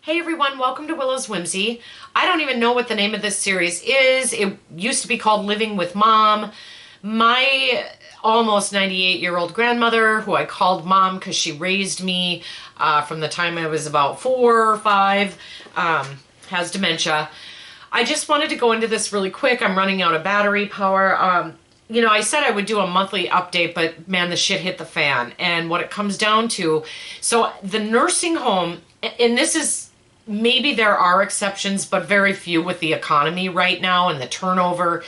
Hey everyone, welcome to Willow's Whimsy. I don't even know what the name of this series is. It used to be called Living with Mom. My almost 98-year-old grandmother, who I called Mom because she raised me from the time I was about 4 or 5, has dementia. I just wanted to go into this really quick. I'm running out of battery power. I said I would do a monthly update, but man, the shit hit the fan. And what it comes down to, so the nursing home, and this is, maybe there are exceptions, but very few with the economy right now and the turnover.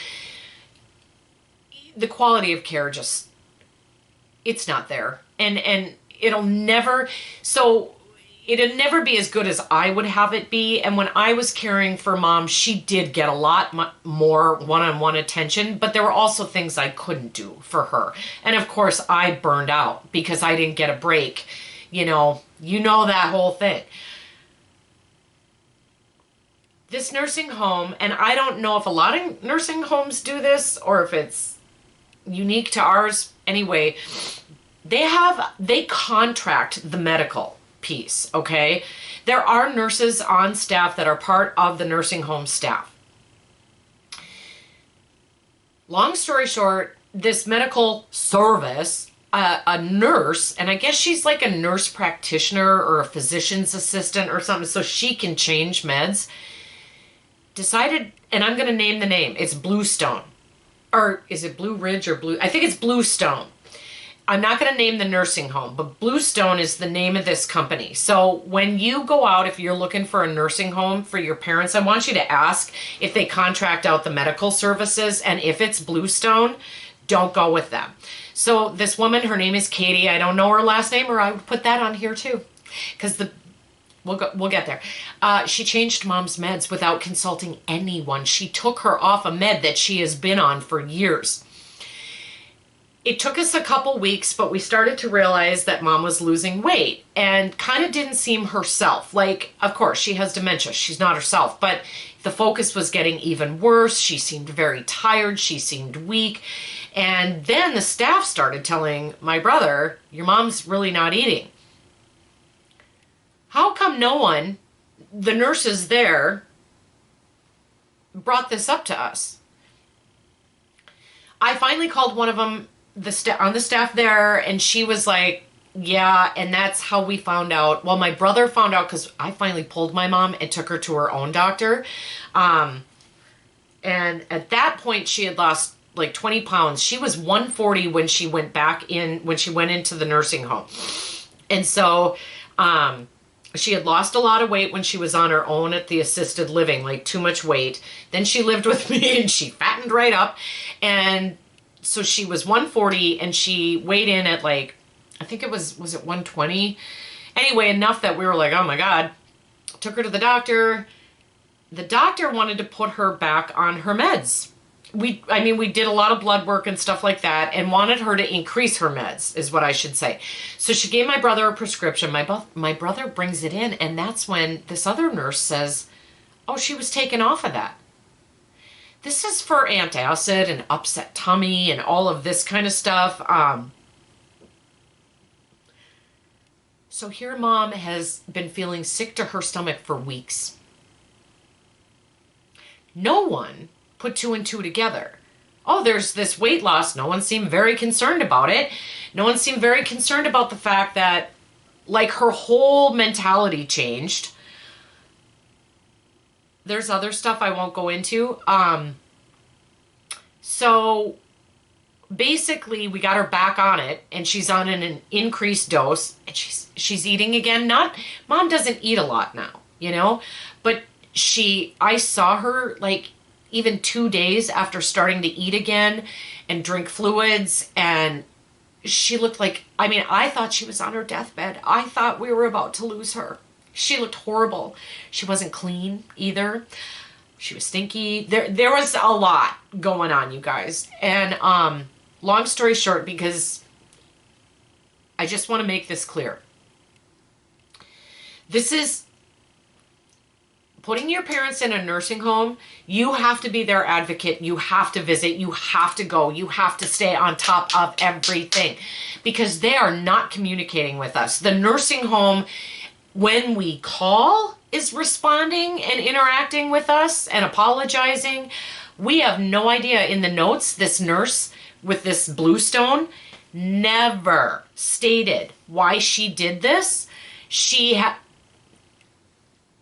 The quality of care just, it's not there. And it'll never, so it'll never be as good as I would have it be. And when I was caring for Mom, she did get a lot more one-on-one attention, but there were also things I couldn't do for her. And of course, I burned out because I didn't get a break. You know that whole thing. This nursing home, and I don't know if a lot of nursing homes do this or if it's unique to ours. Anyway, they contract the medical piece, okay? There are nurses on staff that are part of the nursing home staff. Long story short, this medical service, a nurse, and I guess she's like a nurse practitioner or a physician's assistant or something, so she can change meds, decided, and I'm going to name the name, it's Bluestone. Or is it Blue Ridge or Blue? I think it's Bluestone. I'm not going to name the nursing home, but Bluestone is the name of this company. So when you go out, if you're looking for a nursing home for your parents, I want you to ask if they contract out the medical services, and if it's Bluestone, don't go with them. So this woman, her name is Katie. I don't know her last name, or I would put that on here too, because we'll get there. She changed Mom's meds without consulting anyone. She took her off a med that she has been on for years. It took us a couple weeks, but we started to realize that Mom was losing weight and kind of didn't seem herself. Like, of course, she has dementia. She's not herself, but the focus was getting even worse. She seemed very tired. She seemed weak. And then the staff started telling my brother, your mom's really not eating. How come no one, the nurses there, brought this up to us? I finally called one of them on the staff there, and she was like, yeah, and that's how we found out. Well, my brother found out because I finally pulled my mom and took her to her own doctor. And at that point, she had lost like 20 pounds. She was 140 when she went into the nursing home. And so, she had lost a lot of weight when she was on her own at the assisted living, like too much weight. Then she lived with me and she fattened right up. And so she was 140 and she weighed in at like, I think it was it 120? Anyway, enough that we were like, oh my God. Took her to the doctor. The doctor wanted to put her back on her meds. We did a lot of blood work and stuff like that and wanted her to increase her meds, is what I should say. So she gave my brother a prescription. My brother brings it in, and that's when this other nurse says, oh, she was taken off of that. This is for antacid and upset tummy and all of this kind of stuff. So here Mom has been feeling sick to her stomach for weeks. No one put two and two together. Oh, there's this weight loss. No one seemed very concerned about it. No one seemed very concerned about the fact that, like, her whole mentality changed. There's other stuff I won't go into. So basically we got her back on it, and she's on an increased dose, and she's eating again. Mom doesn't eat a lot now, but I saw her like even 2 days after starting to eat again and drink fluids, and she looked like, I thought she was on her deathbed. I thought we were about to lose her. She looked horrible. She wasn't clean either. She was stinky. There was a lot going on, you guys. And long story short, because I just want to make this clear. This is putting your parents in a nursing home. You have to be their advocate. You have to visit. You have to go. You have to stay on top of everything because they are not communicating with us. The nursing home when we call is responding and interacting with us and apologizing. We have no idea. In the notes, this nurse with this Bluestone never stated why she did this. She had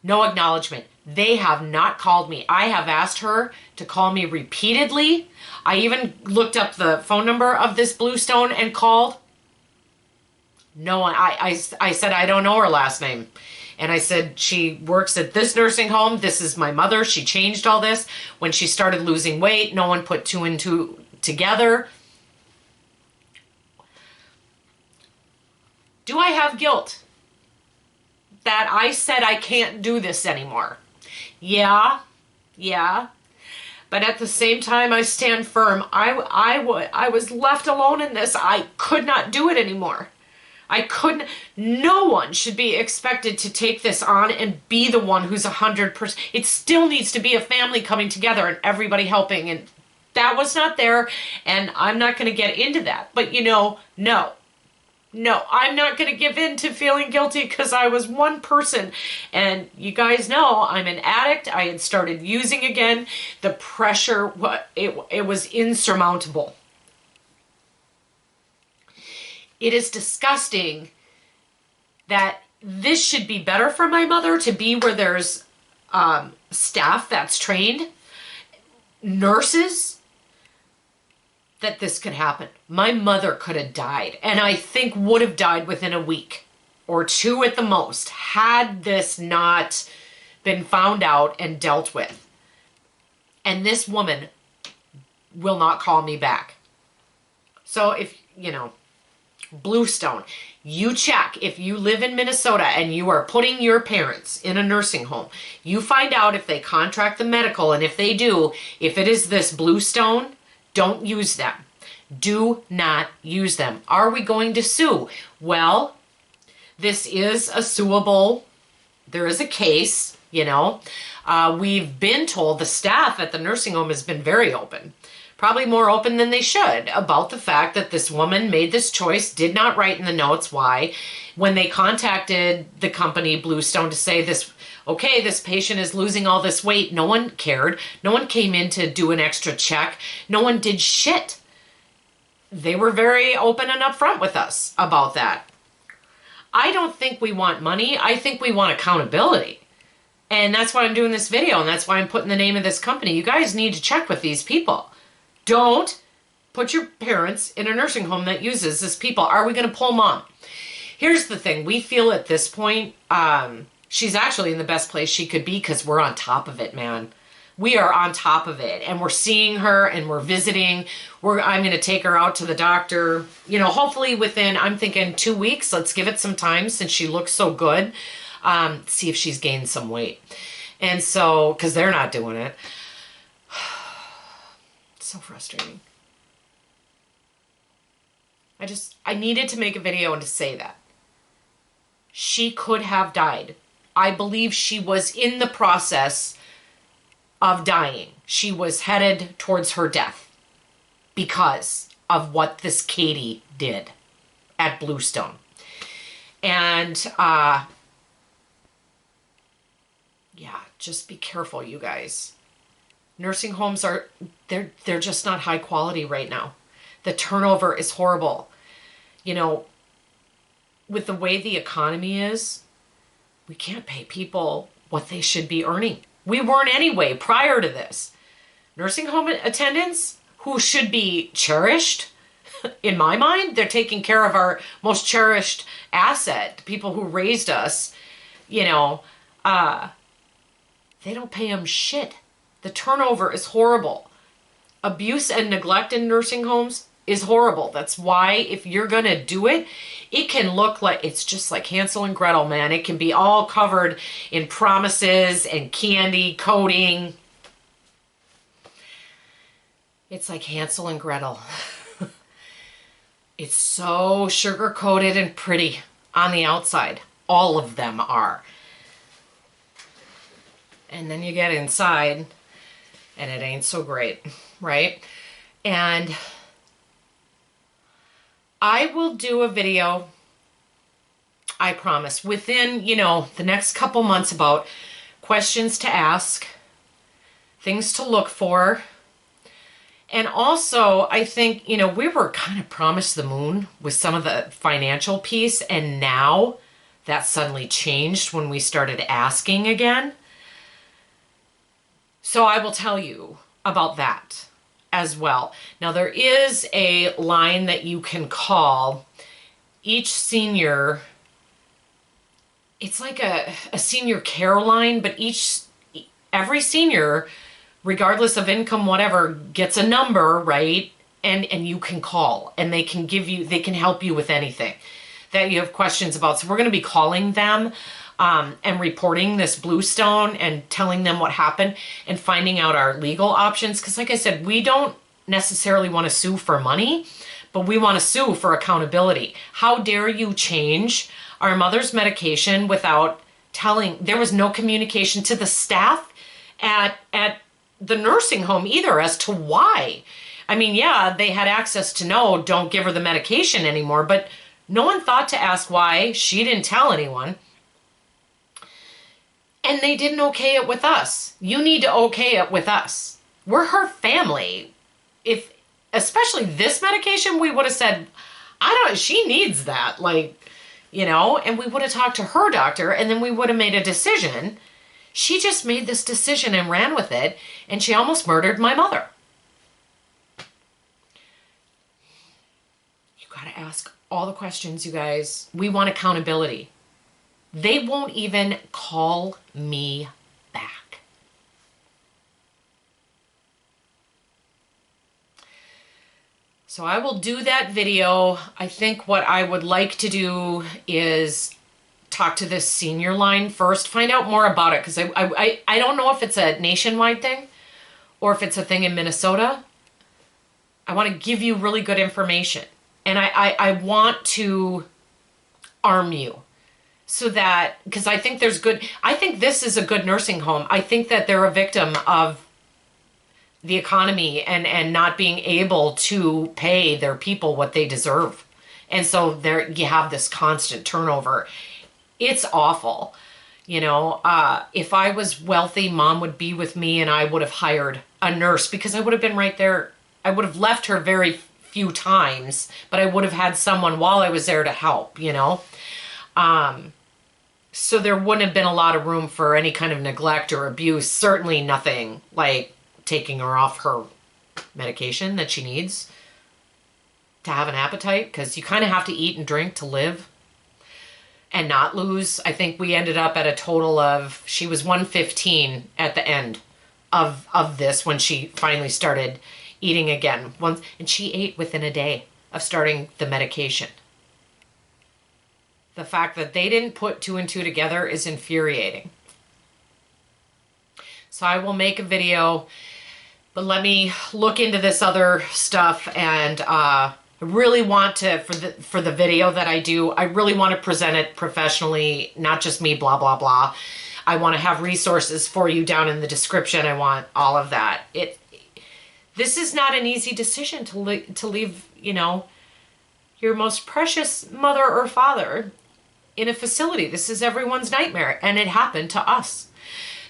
no acknowledgement. They have not called me. I have asked her to call me repeatedly. I even looked up the phone number of this Bluestone and called. No one. I said I don't know her last name. And I said, she works at this nursing home. This is my mother. She changed all this. When she started losing weight, no one put two and two together. Do I have guilt that I said I can't do this anymore? Yeah. But at the same time, I stand firm. I was left alone in this. I could not do it anymore. I couldn't. No one should be expected to take this on and be the one who's 100%. It still needs to be a family coming together and everybody helping. And that was not there. And I'm not going to get into that. But no, I'm not going to give in to feeling guilty because I was one person. And you guys know I'm an addict. I had started using again. The pressure, it was insurmountable. It is disgusting that this should be better for my mother to be where there's staff that's trained, nurses, that this could happen. My mother could have died, and I think would have died within a week or two at the most, had this not been found out and dealt with. And this woman will not call me back. So if, Bluestone, you check. If you live in Minnesota and you are putting your parents in a nursing home, you find out if they contract the medical, and if they do, if it is this Bluestone, don't use them. Do not use them. Are we going to sue? Well, this is a suable. There is a case, We've been told, the staff at the nursing home has been very open. Probably more open than they should, about the fact that this woman made this choice, did not write in the notes why. When they contacted the company Bluestone to say this patient is losing all this weight, no one cared. No one came in to do an extra check. No one did shit. They were very open and upfront with us about that. I don't think we want money. I think we want accountability. And that's why I'm doing this video, and that's why I'm putting the name of this company. You guys need to check with these people. Don't put your parents in a nursing home that uses this people. Are we going to pull Mom? Here's the thing. We feel at this point, she's actually in the best place she could be because we're on top of it, man. We are on top of it, and we're seeing her and we're visiting. I'm going to take her out to the doctor, hopefully within, I'm thinking 2 weeks. Let's give it some time since she looks so good. See if she's gained some weight. And so, because they're not doing it. So frustrating. I needed to make a video and to say that. She could have died. I believe she was in the process of dying. She was headed towards her death because of what this Katie did at Bluestone. And, just be careful, you guys. Nursing homes they're just not high quality right now. The turnover is horrible. With the way the economy is, we can't pay people what they should be earning. We weren't anyway prior to this. Nursing home attendants who should be cherished, in my mind, they're taking care of our most cherished asset, people who raised us, they don't pay them shit. The turnover is horrible. Abuse and neglect in nursing homes is horrible. That's why if you're going to do it, it can look like, it's just like Hansel and Gretel, man. It can be all covered in promises and candy coating. It's like Hansel and Gretel. It's so sugar-coated and pretty on the outside. All of them are. And then you get inside and it ain't so great, right? And I will do a video. I promise, within, the next couple months about questions to ask, things to look for. And also, I think, we were kind of promised the moon with some of the financial piece, and now that suddenly changed when we started asking again. So I will tell you about that as well. Now, there is a line that you can call each senior. It's like a senior care line, but every senior, regardless of income, whatever, gets a number, right? And you can call, and they can help you with anything that you have questions about. So we're going to be calling them and reporting this Bluestone and telling them what happened and finding out our legal options. Because like I said, we don't necessarily want to sue for money, but we want to sue for accountability. How dare you change our mother's medication without telling? There was no communication to the staff at the nursing home either as to why. I mean, yeah, they had access to know, don't give her the medication anymore, but no one thought to ask why. She didn't tell anyone. And they didn't okay it with us. You need to okay it with us. We're her family. If, especially this medication, we would have said, she needs that. And we would have talked to her doctor, and then we would have made a decision. She just made this decision and ran with it, and she almost murdered my mother. You got to ask all the questions, you guys. We want accountability. They won't even call me back. So I will do that video. I think what I would like to do is talk to this senior line first, find out more about it, because I don't know if it's a nationwide thing or if it's a thing in Minnesota. I want to give you really good information, and I want to arm you so that, because I think this is a good nursing home. I think that they're a victim of the economy and not being able to pay their people what they deserve. And so you have this constant turnover. It's awful. If I was wealthy, Mom would be with me, and I would have hired a nurse because I would have been right there. I would have left her very few times, but I would have had someone while I was there to help, So there wouldn't have been a lot of room for any kind of neglect or abuse. Certainly nothing like taking her off her medication that she needs to have an appetite, because you kind of have to eat and drink to live and not lose. I think we ended up at a total of, she was 115 at the end of this when she finally started eating again. And she ate within a day of starting the medication. The fact that they didn't put 2 and 2 together is infuriating. So I will make a video, but let me look into this other stuff, and I really want to, for the video that I do, I really want to present it professionally, not just me blah blah blah. I want to have resources for you down in the description. I want all of that. This is not an easy decision to leave, your most precious mother or father in a facility. This is everyone's nightmare, and it happened to us.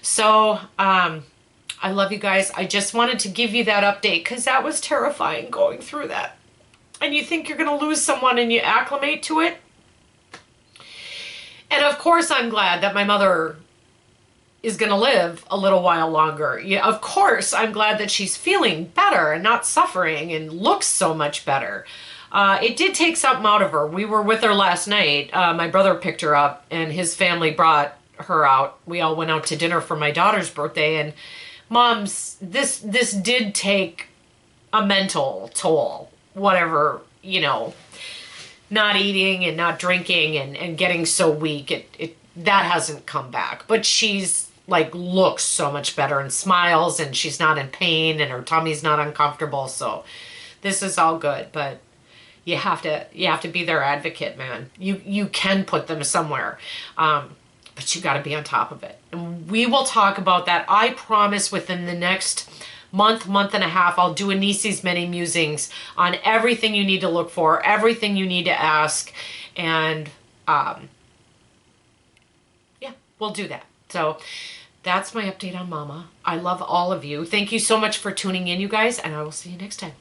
So I love you guys. I just wanted to give you that update because that was terrifying going through that. And you think you're going to lose someone and you acclimate to it. And of course I'm glad that my mother is going to live a little while longer. Yeah, of course I'm glad that she's feeling better and not suffering and looks so much better. It did take something out of her. We were with her last night. My brother picked her up, and his family brought her out. We all went out to dinner for my daughter's birthday, and this did take a mental toll. Whatever, not eating and not drinking and getting so weak, that hasn't come back. But she's looks so much better and smiles, and she's not in pain, and her tummy's not uncomfortable. So this is all good, but you have to be their advocate, man. You can put them somewhere, but you got to be on top of it. And we will talk about that. I promise within the next month and a half, I'll do a Nisi's Many Musings on everything you need to look for, everything you need to ask, and we'll do that. So that's my update on Momma. I love all of you. Thank you so much for tuning in, you guys, and I will see you next time.